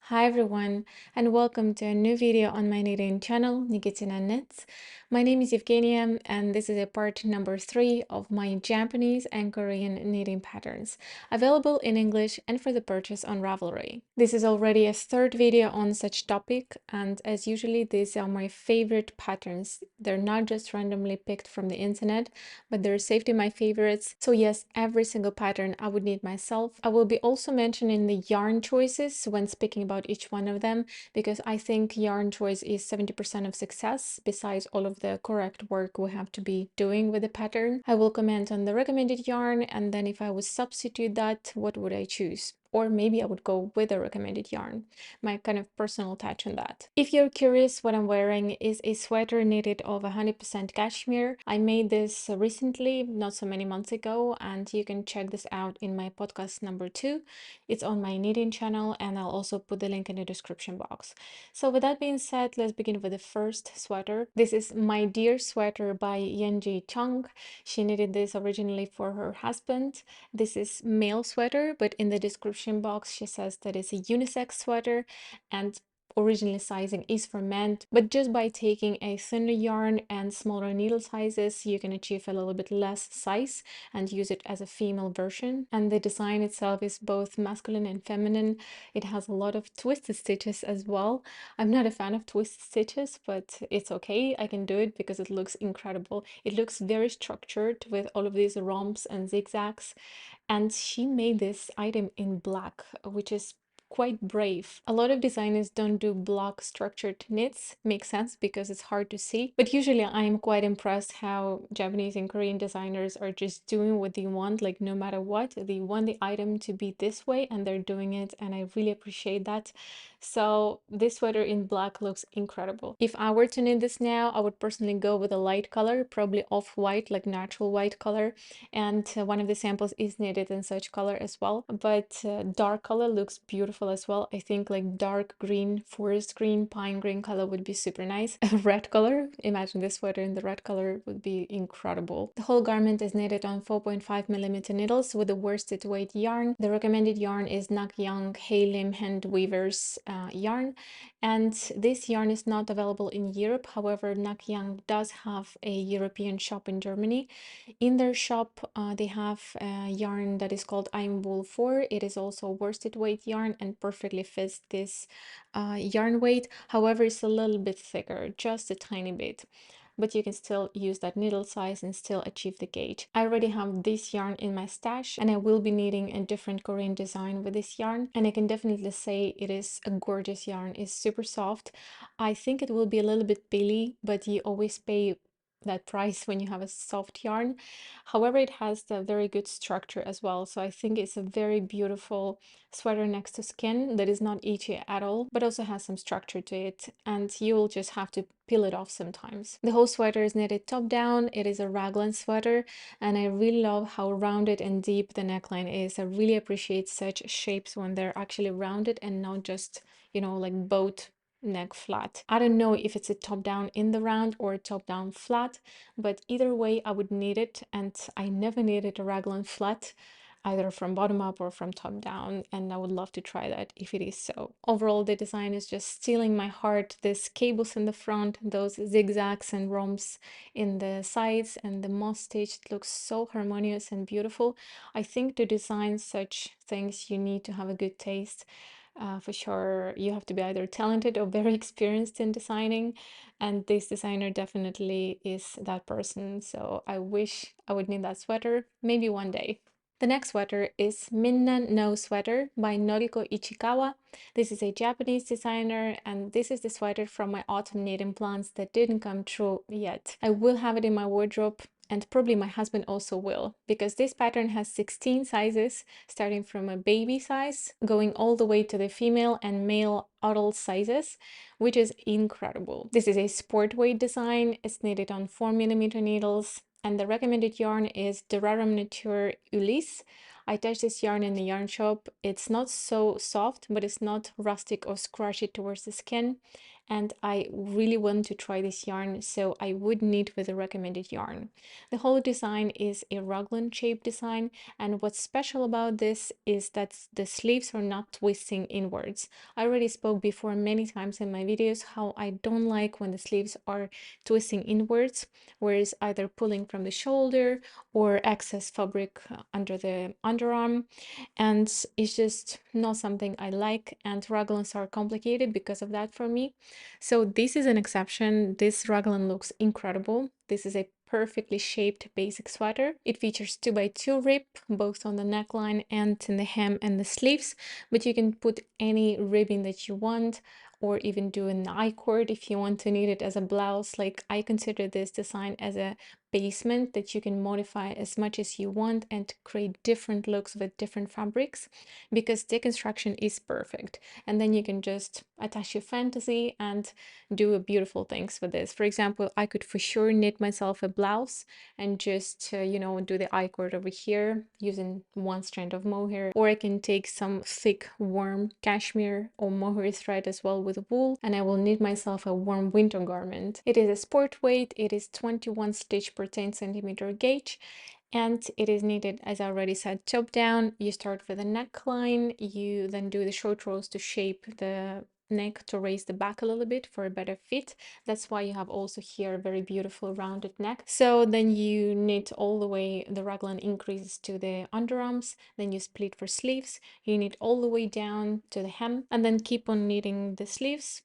Hi everyone, and welcome to a new video on my knitting channel, Nikitinaknits. My name is Evgeniya, and this is a part number 3 of my Japanese and Korean knitting patterns, available in English and for the purchase on Ravelry. This is already a third video on such topic, and as usually, these are my favorite patterns. They're not just randomly picked from the internet, but they're saved in my favorites. So yes, every single pattern I would knit myself. I will be also mentioning the yarn choices when speaking about each one of them, because I think yarn choice is 70% of success, besides all of the correct work we have to be doing with the pattern. I will comment on the recommended yarn, and then if I would substitute that, what would I choose? Or maybe I would go with a recommended yarn, my kind of personal touch on that. If you're curious, what I'm wearing is a sweater knitted of 100% cashmere. I made this recently, not so many months ago, and you can check this out in my podcast number 2. It's on my knitting channel, and I'll also put the link in the description box. So with that being said, let's begin with the first sweater. This is My Dear Sweater by Eunji. She knitted this originally for her husband. This is male sweater, but in the description box she says that it's a unisex sweater, and originally sizing is for men, but just by taking a thinner yarn and smaller needle sizes, you can achieve a little bit less size and use it as a female version. And the design itself is both masculine and feminine. It has a lot of twisted stitches as well. I'm not a fan of twisted stitches, but it's okay. I can do it because it looks incredible. It looks very structured with all of these romps and zigzags. And she made this item in black, which is quite brave. A lot of designers don't do block structured knits. Makes sense because it's hard to see. But usually I'm quite impressed how Japanese and Korean designers are just doing what they want, like no matter what. They want the item to be this way and they're doing it, and I really appreciate that. So this sweater in black looks incredible. If I were to knit this now, I would personally go with a light color, probably off-white, like natural white color. And one of the samples is knitted in such color as well, but dark color looks beautiful as well. I think like dark green, forest green, pine green color would be super nice. Red color, imagine this sweater in the red color, would be incredible. The whole garment is knitted on 4.5mm needles with a worsted weight yarn. The recommended yarn is Nakyang Halim Hand Weavers yarn, and this yarn is not available in Europe. However, Nakyang does have a European shop in Germany. In their shop, they have a yarn that is called I'm Wool 4. It is also worsted weight yarn and perfectly fits this yarn weight. However, it's a little bit thicker, just a tiny bit. But you can still use that needle size and still achieve the gauge. I already have this yarn in my stash, and I will be needing a different Korean design with this yarn. And I can definitely say it is a gorgeous yarn. It's super soft. I think it will be a little bit pilly, but you always pay that price when you have a soft yarn. However, it has a very good structure as well, so I think it's a very beautiful sweater next to skin that is not itchy at all, but also has some structure to it, and you will just have to peel it off sometimes. The whole sweater is knitted top down. It is a raglan sweater, and I really love how rounded and deep the neckline is. I really appreciate such shapes when they're actually rounded and not just, you know, like boat neck flat. I don't know if it's a top down in the round or a top down flat, but either way I would knit it, and I never knitted a raglan flat, either from bottom up or from top down, and I would love to try that if it is so. Overall, the design is just stealing my heart. These cables in the front, those zigzags and romps in the sides, and the moss stitch looks so harmonious and beautiful. I think to design such things you need to have a good taste. For sure, you have to be either talented or very experienced in designing, and this designer definitely is that person. So I wish I would knit that sweater, maybe one day. The next sweater is Minna No Sweater by Noriko Ichikawa. This is a Japanese designer, and this is the sweater from my autumn knitting plans that didn't come true yet. I will have it in my wardrobe, and probably my husband also will, because this pattern has 16 sizes, starting from a baby size, going all the way to the female and male adult sizes, which is incredible. This is a sport weight design. It's knitted on 4mm needles, and the recommended yarn is Durarum Nature Ulysse. I touched this yarn in the yarn shop. It's not so soft, but it's not rustic or scratchy towards the skin. and I really want to try this yarn, so I would knit with the recommended yarn. The whole design is a raglan shape design, and what's special about this is that the sleeves are not twisting inwards. I already spoke before many times in my videos how I don't like when the sleeves are twisting inwards, whereas either pulling from the shoulder or excess fabric under the underarm, and it's just not something I like, and raglans are complicated because of that for me. So this is an exception. This raglan looks incredible. This is a perfectly shaped basic sweater. It features 2x2 rib both on the neckline and in the hem and the sleeves, but you can put any ribbing that you want, or even do an I-cord if you want to knit it as a blouse. Like, I consider this design as a basement that you can modify as much as you want and create different looks with different fabrics, because the construction is perfect, and then you can just attach your fantasy and do beautiful things with this. For example, I could for sure knit myself a blouse and just you know, do the I-cord over here using one strand of mohair, or I can take some thick warm cashmere or mohair thread as well with wool, and I will knit myself a warm winter garment. It is a sport weight. It is 21 stitch per 10 centimeter gauge, and it is knitted, as I already said, top down. You start with a neckline, you then do the short rows to shape the neck to raise the back a little bit for a better fit. That's why you have also here a very beautiful rounded neck. So then you knit all the way, the raglan increases to the underarms, then you split for sleeves, you knit all the way down to the hem, and then keep on knitting the sleeves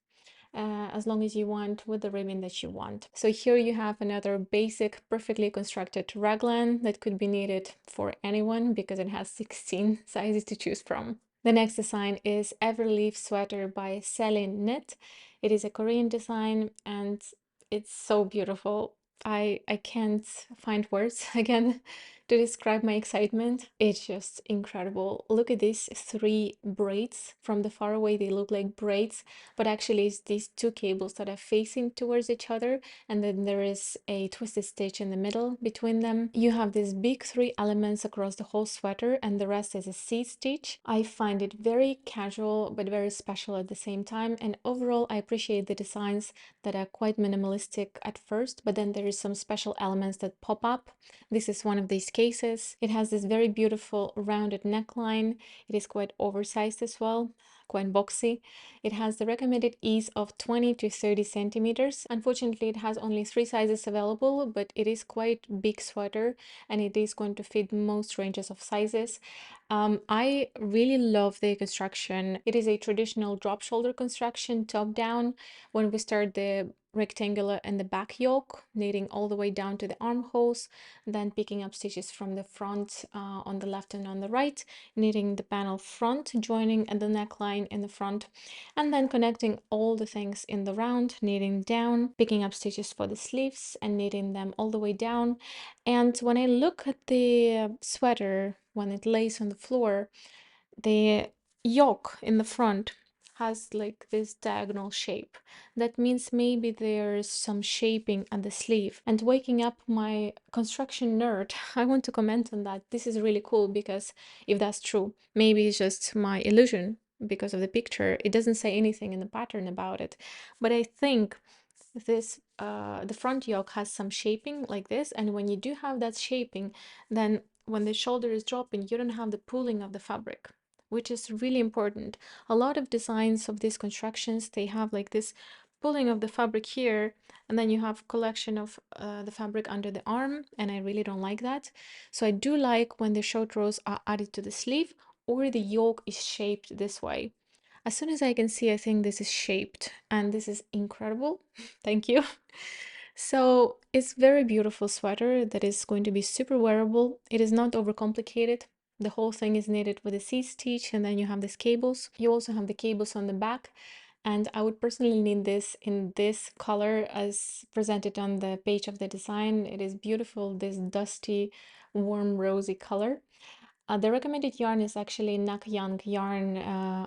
as long as you want with the ribbon that you want. So here you have another basic, perfectly constructed raglan that could be knitted for anyone because it has 16 sizes to choose from. The next design is Everleaf Sweater by Sallyknit. It is a Korean design and it's so beautiful. I can't find words again to describe my excitement. It's just incredible. Look at these three braids. From the far away they look like braids, but actually it's these two cables that are facing towards each other, and then there is a twisted stitch in the middle between them. You have these big three elements across the whole sweater, and the rest is a C stitch. I find it very casual but very special at the same time, and overall I appreciate the designs that are quite minimalistic at first, but then there is some special elements that pop up. This is one of these cases. It has this very beautiful rounded neckline. It is quite oversized as well, quite boxy. It has the recommended ease of 20 to 30 centimeters. Unfortunately, it has only 3 sizes available, but it is quite big sweater and it is going to fit most ranges of sizes. I really love the construction. It is a traditional drop shoulder construction, top down. When we start the rectangular and the back yoke, knitting all the way down to the armholes, then picking up stitches from the front on the left and on the right, knitting the panel front, joining at the neckline in the front, and then connecting all the things in the round, knitting down, picking up stitches for the sleeves and knitting them all the way down. And when I look at the sweater when it lays on the floor, the yoke in the front has like this diagonal shape. That means maybe there's some shaping at the sleeve. And waking up my construction nerd, I want to comment on that. This is really cool, because if that's true, maybe it's just my illusion because of the picture. It doesn't say anything in the pattern about it. But I think this the front yoke has some shaping like this, and when you do have that shaping, then when the shoulder is dropping, you don't have the pulling of the fabric, which is really important. A lot of designs of these constructions, they have like this pulling of the fabric here, and then you have collection of the fabric under the arm, and I really don't like that. So I do like when the short rows are added to the sleeve, or the yoke is shaped this way. As soon as I can see, I think this is shaped, and this is incredible. Thank you. So it's very beautiful sweater that is going to be super wearable. It is not overcomplicated. The whole thing is knitted with a C stitch, and then you have these cables. You also have the cables on the back, and I would personally knit this in this color as presented on the page of the design. It is beautiful, this dusty, warm, rosy color. The recommended yarn is actually Nakyang yarn.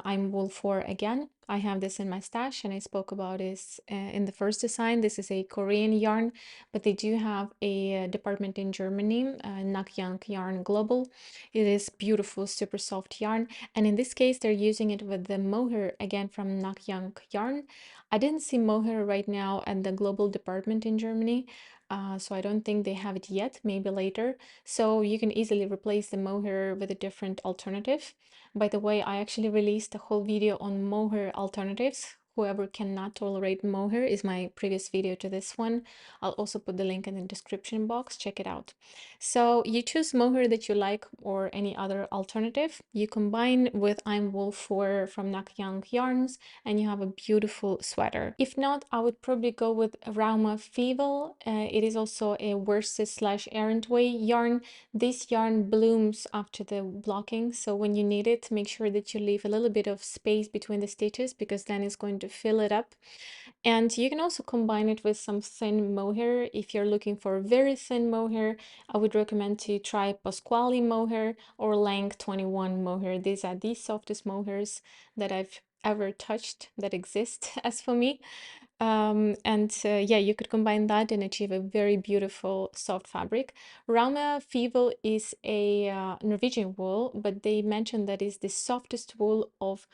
I'm wool for again. I have this in my stash and I spoke about this in the first design. This is a Korean yarn, but they do have a department in Germany, Nakyang Yarn Global. It is beautiful, super soft yarn. And in this case, they're using it with the mohair again from Nakyang yarn. I didn't see mohair right now at the global department in Germany. So I don't think they have it yet, maybe later. So you can easily replace the mohair with a different alternative. By the way, I actually released a whole video on mohair alternatives. Whoever cannot tolerate mohair is my previous video to this one. I'll also put the link in the description box. Check it out. So you choose mohair that you like or any other alternative. You combine with I'm Wool 4 from Nakyang Yarns and you have a beautiful sweater. If not, I would probably go with Rauma Fevel. It is also a worsted slash errant way yarn. This yarn blooms after the blocking, so when you knit it, make sure that you leave a little bit of space between the stitches because then it's going to fill it up. And you can also combine it with some thin mohair. If you're looking for very thin mohair, I would recommend to try Pasquale mohair or Lang 21 mohair. These are the softest mohairs that I've ever touched that exist as for me. Yeah, you could combine that and achieve a very beautiful soft fabric. Rauma Fevel is a Norwegian wool, but they mentioned that is the softest wool of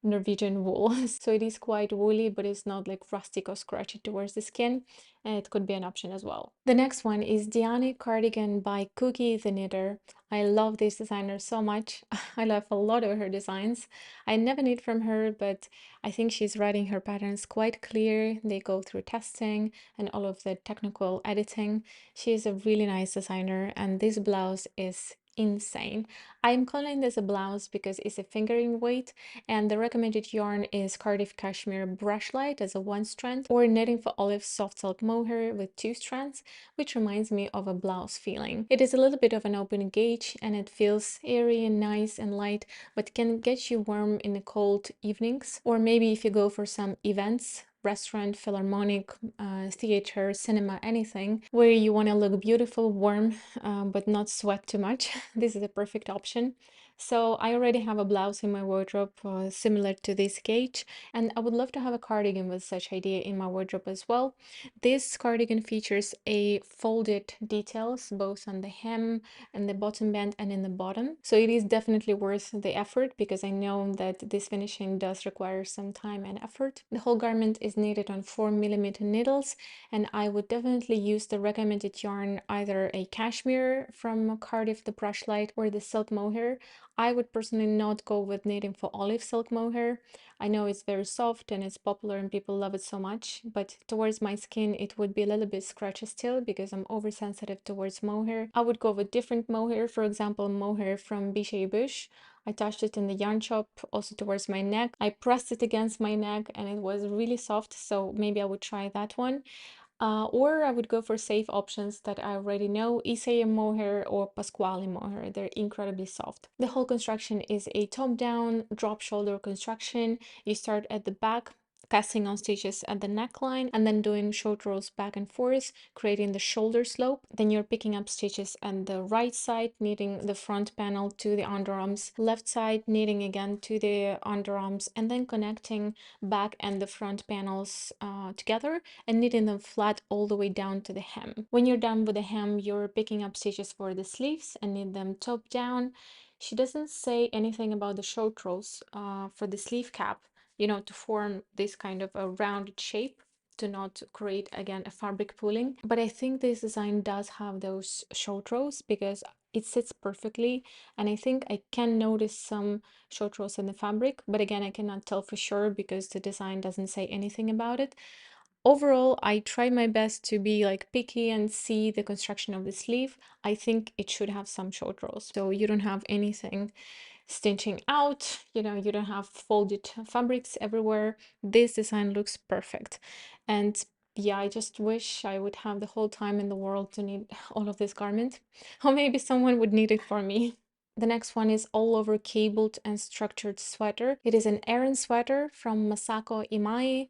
Norwegian wool. So it is quite woolly, but it's not like rustic or scratchy towards the skin. And it could be an option as well. The next one is Diane Cardigan by Cookie the Knitter. I love this designer so much. I love a lot of her designs. I never knit from her, but I think she's writing her patterns quite clear. They go through testing and all of the technical editing. She is a really nice designer, and this blouse is insane. I'm calling this a blouse because it's a fingering weight, and the recommended yarn is Cardiff Cashmere Brushlight as a 1 strand or Knitting for Olive Soft Silk Mohair with 2 strands, which reminds me of a blouse feeling. It is a little bit of an open gauge and it feels airy and nice and light, but can get you warm in the cold evenings, or maybe if you go for some events, restaurant, philharmonic, theater, cinema, anything where you want to look beautiful, warm, but not sweat too much. This is a perfect option. So I already have a blouse in my wardrobe similar to this gauge, and I would love to have a cardigan with such idea in my wardrobe as well. This cardigan features a folded details both on the hem and the bottom band and in the bottom. So it is definitely worth the effort because I know that this finishing does require some time and effort. The whole garment is knitted on 4mm needles, and I would definitely use the recommended yarn, either a cashmere from Cardiff the Brushlight or the silk mohair. I would personally not go with Knitting for Olive silk mohair. I know it's very soft and it's popular and people love it so much, but towards my skin it would be a little bit scratchy still because I'm oversensitive towards mohair. I would go with different mohair, for example mohair from Bichet Bush. I touched it in the yarn shop, also towards my neck. I pressed it against my neck and it was really soft, so maybe I would try that one. Or I would go for safe options that I already know, Isaiah mohair or Pasquale mohair. They're incredibly soft. The whole construction is a top-down drop shoulder construction. You start at the back, casting on stitches at the neckline and then doing short rows back and forth, creating the shoulder slope. Then you're picking up stitches at the right side, knitting the front panel to the underarms, left side knitting again to the underarms, and then connecting back and the front panels together and knitting them flat all the way down to the hem. When you're done with the hem, you're picking up stitches for the sleeves and knit them top down. She doesn't say anything about the short rows for the sleeve cap, you know, to form this kind of a rounded shape to not create again a fabric pooling. But I think this design does have those short rows because it sits perfectly, and I think I can notice some short rows in the fabric, but again I cannot tell for sure because the design doesn't say anything about it. Overall, I try my best to be like picky and see the construction of the sleeve. I think it should have some short rows, so you don't have anything stitching out, you know, you don't have folded fabrics everywhere. This design looks perfect. And yeah, I just wish I would have the whole time in the world to knit all of this garment, or maybe someone would knit it for me. The next one is all over cabled and structured sweater. It is an Aran sweater from Masako Imai.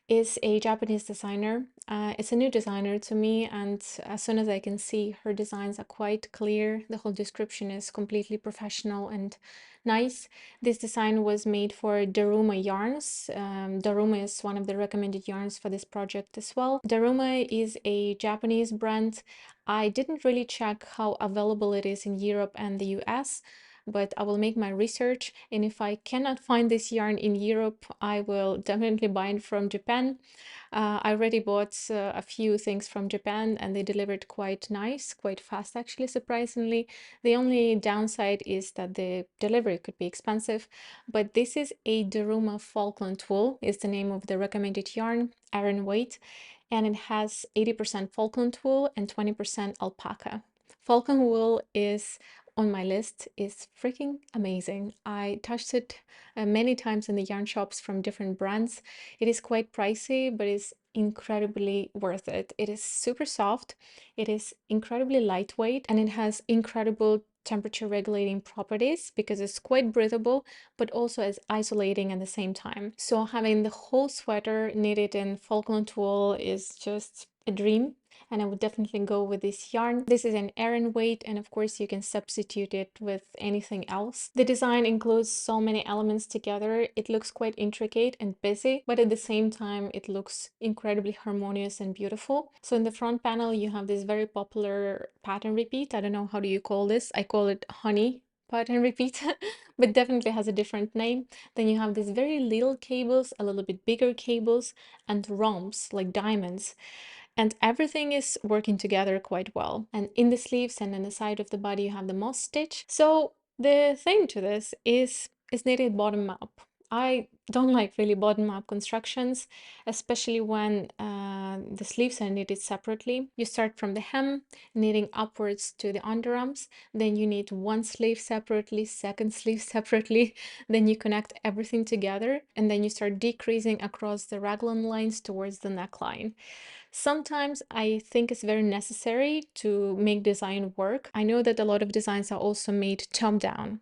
Is a Japanese designer. It's a new designer to me, and as soon as I can see, her designs are quite clear. The whole description is completely professional and nice. This design was made for Daruma yarns. Daruma is one of the recommended yarns for this project as well. Daruma is a Japanese brand. I didn't really check how available it is in Europe and the US, but I will make my research. And if I cannot find this yarn in Europe, I will definitely buy it from Japan. I already bought a few things from Japan and they delivered quite nice, quite fast actually, surprisingly. The only downside is that the delivery could be expensive, but this is a Daruma Falkland wool, is the name of the recommended yarn, Aran weight, and it has 80% Falkland wool and 20% alpaca. Falcon wool is on my list, is freaking amazing. I touched it many times in the yarn shops from different brands. It is quite pricey, but it's incredibly worth it. It is super soft, it is incredibly lightweight, and it has incredible temperature regulating properties because it's quite breathable, but also as isolating at the same time. So having the whole sweater knitted in Falkland wool is just a dream, and I would definitely go with this yarn. This is an Aran weight, and of course you can substitute it with anything else. The design includes so many elements together. It looks quite intricate and busy, but at the same time it looks incredibly harmonious and beautiful. So in the front panel you have this very popular pattern repeat. I don't know, how do you call this? I call it honey pattern repeat, but definitely has a different name. Then you have these very little cables, a little bit bigger cables, and rhombs like diamonds, and everything is working together quite well. And in the sleeves and in the side of the body you have the moss stitch. So the thing to this is knitted bottom up. I don't like really bottom up constructions, especially when the sleeves are knitted separately. You start from the hem, knitting upwards to the underarms, then you knit one sleeve separately, second sleeve separately, then you connect everything together, and then you start decreasing across the raglan lines towards the neckline. Sometimes I think it's very necessary to make design work. I know that a lot of designs are also made top down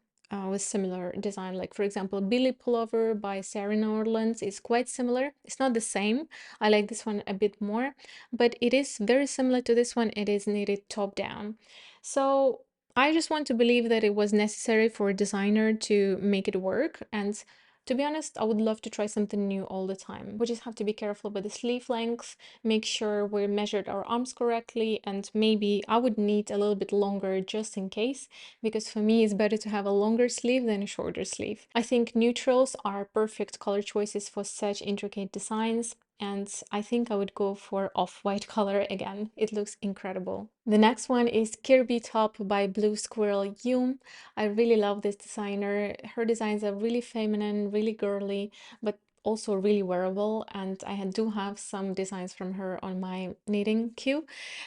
with similar design. Like for example, Billy Pullover by Sarah Norlands is quite similar. It's not the same. I like this one a bit more, but it is very similar to this one. It is knitted top down. So I just want to believe that it was necessary for a designer to make it work, and to be honest, I would love to try something new all the time. We just have to be careful with the sleeve length, make sure we measured our arms correctly, and maybe I would need a little bit longer just in case, because for me it's better to have a longer sleeve than a shorter sleeve. I think neutrals are perfect color choices for such intricate designs, and I think I would go for off-white color again. It looks incredible. The next one is Kirby top by BlueSquirrel Yoom. I really love this designer. Her designs are really feminine, really girly, but also really wearable, and I do have some designs from her on my knitting queue.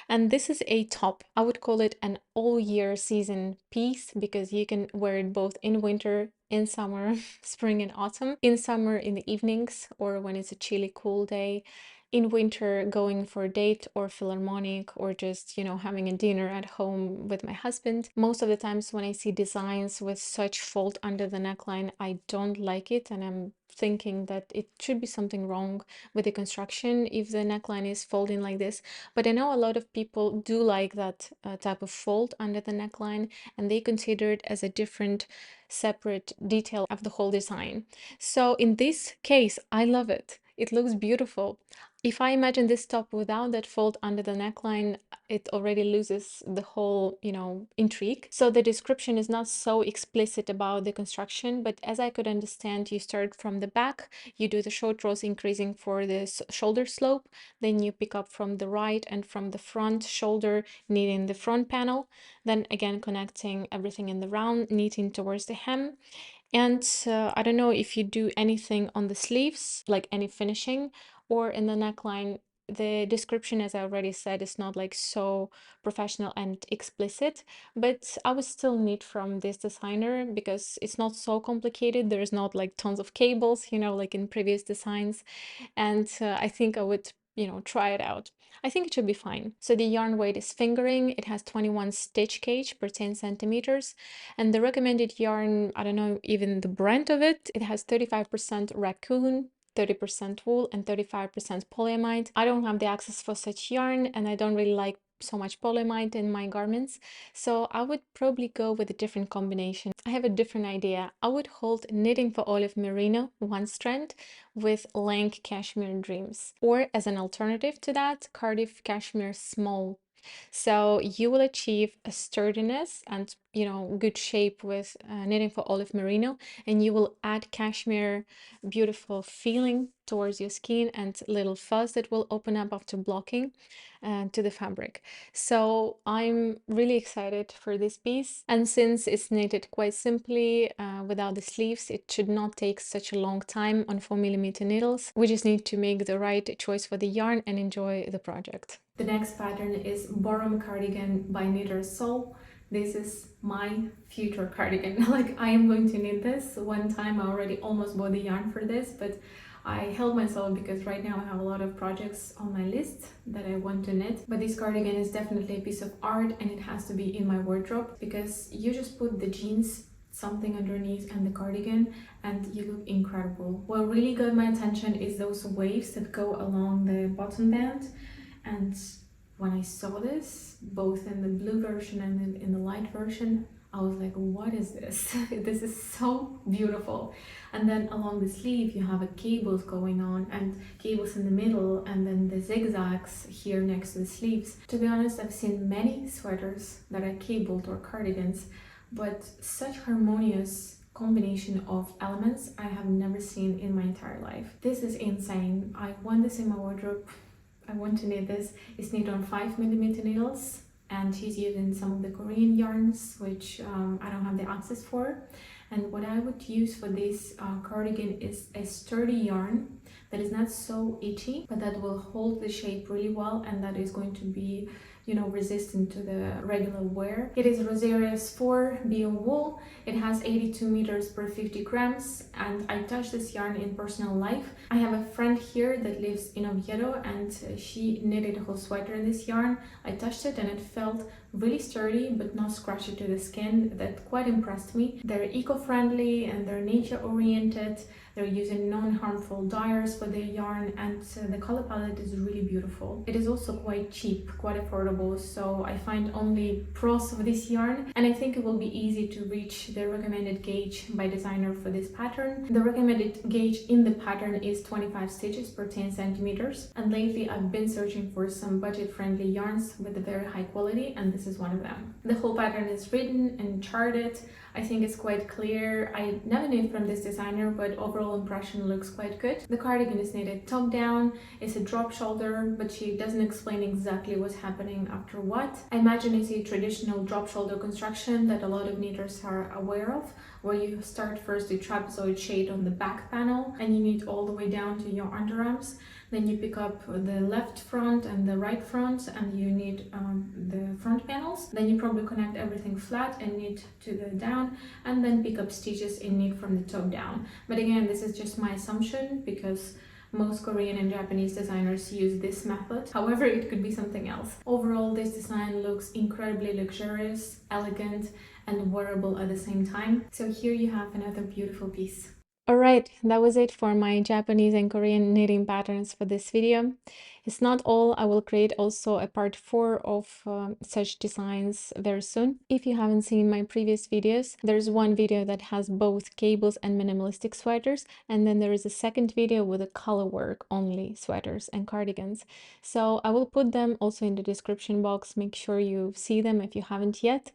And this is a top. I would call it an all year season piece because you can wear it both in winter, in summer, spring and autumn. In summer in the evenings, or when it's a chilly cool day. In winter, going for a date or philharmonic, or just, you know, having a dinner at home with my husband. Most of the times when I see designs with such fold under the neckline, I don't like it, and I'm thinking that it should be something wrong with the construction if the neckline is folding like this. But I know a lot of people do like that type of fold under the neckline, and they consider it as a different separate detail of the whole design. So in this case, I love it. It looks beautiful. If I imagine this top without that fold under the neckline, it already loses the whole, you know, intrigue. So the description is not so explicit about the construction, but as I could understand, you start from the back, you do the short rows increasing for this shoulder slope, then you pick up from the right and from the front shoulder, knitting the front panel, then again connecting everything in the round, knitting towards the hem. And I don't know if you do anything on the sleeves, like any finishing, or in the neckline. The description, as I already said, is not like so professional and explicit, but I would still knit from this designer because it's not so complicated. There's not like tons of cables, you know, like in previous designs. And I think I would try it out. I think it should be fine. So the yarn weight is fingering. It has 21 stitch gauge per 10 centimeters. And the recommended yarn, I don't know even the brand of it. It has 35% raccoon, 30% wool, and 35% polyamide. I don't have the access for such yarn, and I don't really like so much polyamide in my garments, so I would probably go with a different combination. I have a different idea. I would hold knitting for olive merino one strand with lank cashmere dreams, or as an alternative to that, Cardiff cashmere small. So you will achieve a sturdiness and good shape with knitting for olive merino, and you will add cashmere beautiful feeling towards your skin and little fuzz that will open up after blocking to the fabric. So I'm really excited for this piece, and since it's knitted quite simply without the sleeves, it should not take such a long time on 4mm needles. We just need to make the right choice for the yarn and enjoy the project. The next pattern is Borom Cardigan by Knitter Soul. This is my future cardigan. Like, I am going to knit this. One time I already almost bought the yarn for this, but I held myself because right now I have a lot of projects on my list that I want to knit. But this cardigan is definitely a piece of art, and it has to be in my wardrobe, because you just put the jeans, something underneath, and the cardigan, and you look incredible. What really got my attention is those waves that go along the bottom band. And when I saw this, both in the blue version and in the light version, I was like, what is this? This is so beautiful. And then along the sleeve, you have a cables going on, and cables in the middle, and then the zigzags here next to the sleeves. To be honest, I've seen many sweaters that are cabled or cardigans, but such harmonious combination of elements I have never seen in my entire life. This is insane. I want this in my wardrobe. I want to knit this. It's knit on 5mm needles, and she's using some of the Korean yarns, which I don't have the access for. And what I would use for this cardigan is a sturdy yarn that is not so itchy, but that will hold the shape really well, and that is going to be resistant to the regular wear. It is Rosaria's 4 bio wool. It has 82 meters per 50 grams, and I touched this yarn in personal life. I have a friend here that lives in Oviedo, and she knitted a whole sweater in this yarn. I touched it and it felt really sturdy but not scratchy to the skin. That quite impressed me. They're eco-friendly and they're nature-oriented. They're using non-harmful dyers for their yarn, and the color palette is really beautiful. It is also quite cheap, quite affordable, so I find only pros of this yarn, and I think it will be easy to reach the recommended gauge by designer for this pattern. The recommended gauge in the pattern is 25 stitches per 10 centimeters, and lately I've been searching for some budget-friendly yarns with a very high quality, and this is one of them. The whole pattern is written and charted. I think it's quite clear. I never knit from this designer, but overall impression looks quite good. The cardigan is knitted top down. It's a drop shoulder, but she doesn't explain exactly what's happening after what. I imagine it's a traditional drop shoulder construction that a lot of knitters are aware of, where you start first the trapezoid shade on the back panel and you knit all the way down to your underarms. Then you pick up the left front and the right front, and you knit the front panels. Then you probably connect everything flat and knit to the down, and then pick up stitches and knit from the top down. But again, this is just my assumption because most Korean and Japanese designers use this method. However, it could be something else. Overall, this design looks incredibly luxurious, elegant, and wearable at the same time. So here you have another beautiful piece. Alright, that was it for my Japanese and Korean knitting patterns for this video. It's not all. I will create also a part 4 of such designs very soon. If you haven't seen my previous videos, there's one video that has both cables and minimalistic sweaters, and then there is a second video with a color work only sweaters and cardigans. So I will put them also in the description box. Make sure you see them if you haven't yet.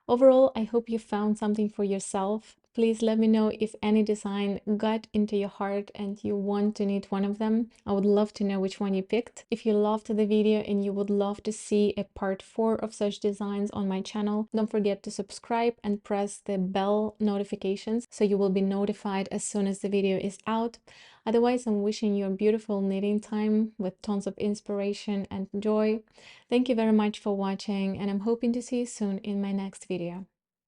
Overall, I hope you found something for yourself. Please let me know if any design got into your heart and you want to knit one of them. I would love to know which one you picked. If you loved the video and you would love to see a part 4 of such designs on my channel, don't forget to subscribe and press the bell notifications so you will be notified as soon as the video is out. Otherwise, I'm wishing you a beautiful knitting time with tons of inspiration and joy. Thank you very much for watching, and I'm hoping to see you soon in my next video.